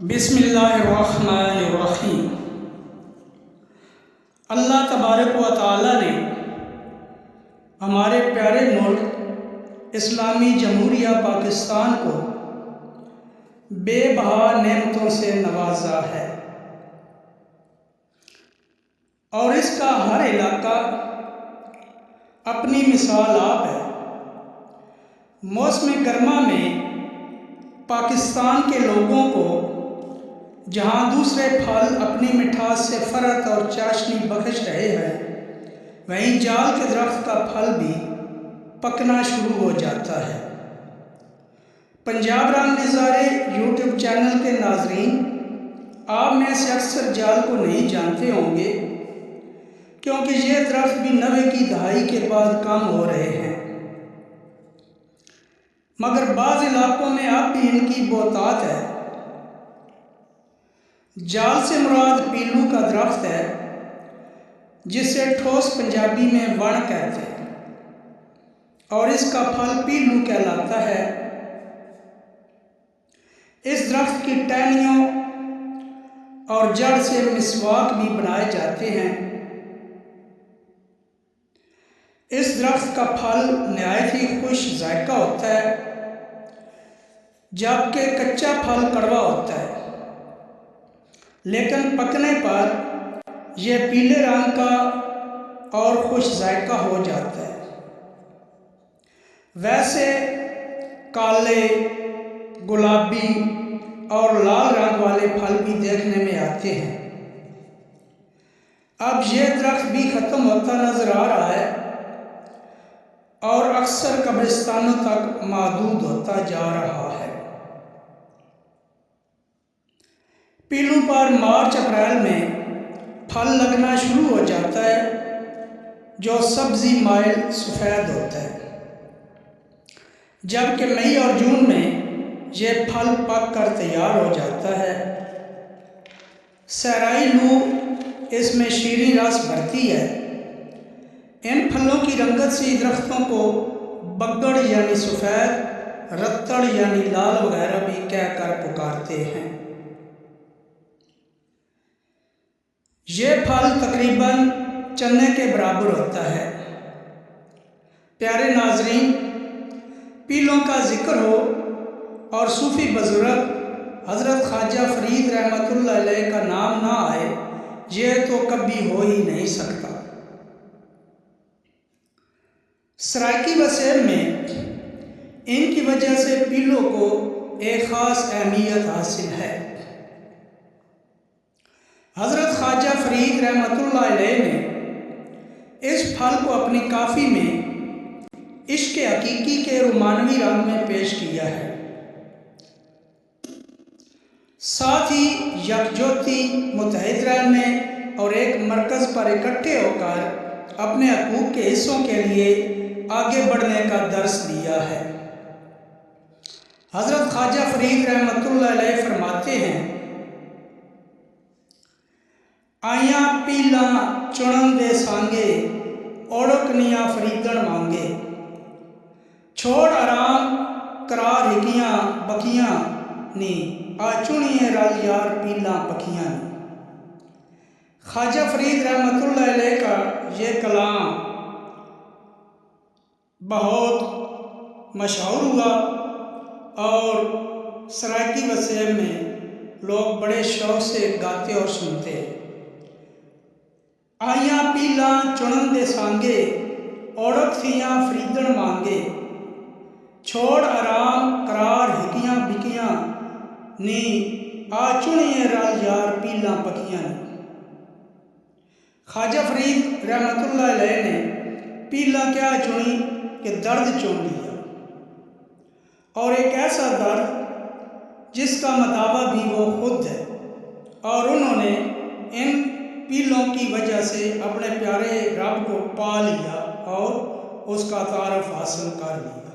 بسم اللہ الرحمن الرحیم۔ اللہ تبارک و تعالی نے ہمارے پیارے ملک اسلامی جمہوریہ پاکستان کو بے بہا نعمتوں سے نوازا ہے، اور اس کا ہر علاقہ اپنی مثال آپ ہے۔ موسم گرما میں پاکستان کے لوگوں کو جہاں دوسرے پھل اپنی مٹھاس سے فرحت اور چاشنی بخش رہے ہیں، وہیں جال کے درخت کا پھل بھی پکنا شروع ہو جاتا ہے۔ پنجاب رنگ نظارے یوٹیوب چینل کے ناظرین، آپ میں سے اکثر جال کو نہیں جانتے ہوں گے، کیونکہ یہ درخت بھی 90 کی دہائی کے بعد کم ہو رہے ہیں، مگر بعض علاقوں میں اب بھی ان کی بہتات ہے۔ جال سے مراد پیلو کا درخت ہے، جسے ٹھوس پنجابی میں وڑ کہتے ہیں، اور اس کا پھل پیلو کہلاتا ہے۔ اس درخت کی ٹہنیوں اور جڑ سے مسواک بھی بنائے جاتے ہیں۔ اس درخت کا پھل نہایت ہی خوش ذائقہ ہوتا ہے، جبکہ کچا پھل کڑوا ہوتا ہے، لیکن پکنے پر یہ پیلے رنگ کا اور خوش ذائقہ ہو جاتا ہے۔ ویسے کالے، گلابی اور لال رنگ والے پھل بھی دیکھنے میں آتے ہیں۔ اب یہ درخت بھی ختم ہوتا نظر آ رہا ہے اور اکثر قبرستانوں تک محدود ہوتا جا رہا ہے۔ پیلو پر مارچ اپریل میں پھل لگنا شروع ہو جاتا ہے، جو سبزی مائل سفید ہوتا ہے، جبکہ مئی اور جون میں یہ پھل پک کر تیار ہو جاتا ہے۔ صحرائی لو اس میں شیریں رس بھرتی ہے۔ ان پھلوں کی رنگت سے درختوں کو بگڑ یعنی سفید، رتڑ یعنی لال وغیرہ بھی کہہ کر پکارتے ہیں۔ یہ پھل تقریباً چنے کے برابر ہوتا ہے۔ پیارے ناظرین، پیلوں کا ذکر ہو اور صوفی بزرگ حضرت خواجہ فرید رحمۃ اللہ علیہ کا نام نہ آئے، یہ تو کبھی ہو ہی نہیں سکتا۔ سرائکی وسائل میں ان کی وجہ سے پیلوں کو ایک خاص اہمیت حاصل ہے۔ حضرت خواجہ فرید رحمۃ اللہ علیہ نے اس پھل کو اپنی کافی میں عشق حقیقی کے رومانوی رنگ میں پیش کیا ہے۔ ساتھ ہی یکجہتی، متحد رہنے اور ایک مرکز پر اکٹھے ہو کر اپنے حقوق کے حصوں کے لیے آگے بڑھنے کا درس دیا ہے۔ حضرت خواجہ فرید رحمۃ اللہ علیہ فرماتے ہیں، آئیاں پیلاں چنن دے سانگے، اوڑکنیاں فریدن مانگے، چھوڑ آرام قرار ہکیاں بکیاں نی، آ چنیے رل یار پیلاں پکیاں نی۔ خواجہ فرید رحمۃ اللہ علیہ کا یہ کلام بہت مشہور ہوا اور سرائکی وسائل میں لوگ بڑے شوق سے گاتے اور سنتے ہیں۔ آئیاں پیلاں چنن دے سانگے، اوڑک تھیاں فریدن مانگے، چھوڑ آرام قرار ہکیاں بکیاں نی، آ چنیے رل یار پیلاں پکیاں نی۔ خواجہ فرید رحمۃ اللہ علیہ نے پیلا کیا چنی کہ درد چن لیا، اور ایک ایسا درد جس کا مداوا بھی وہ خود ہے، اور انہوں نے ان پیلوں کی وجہ سے اپنے پیارے رب کو پا لیا اور اس کا تعارف حاصل کر لیا۔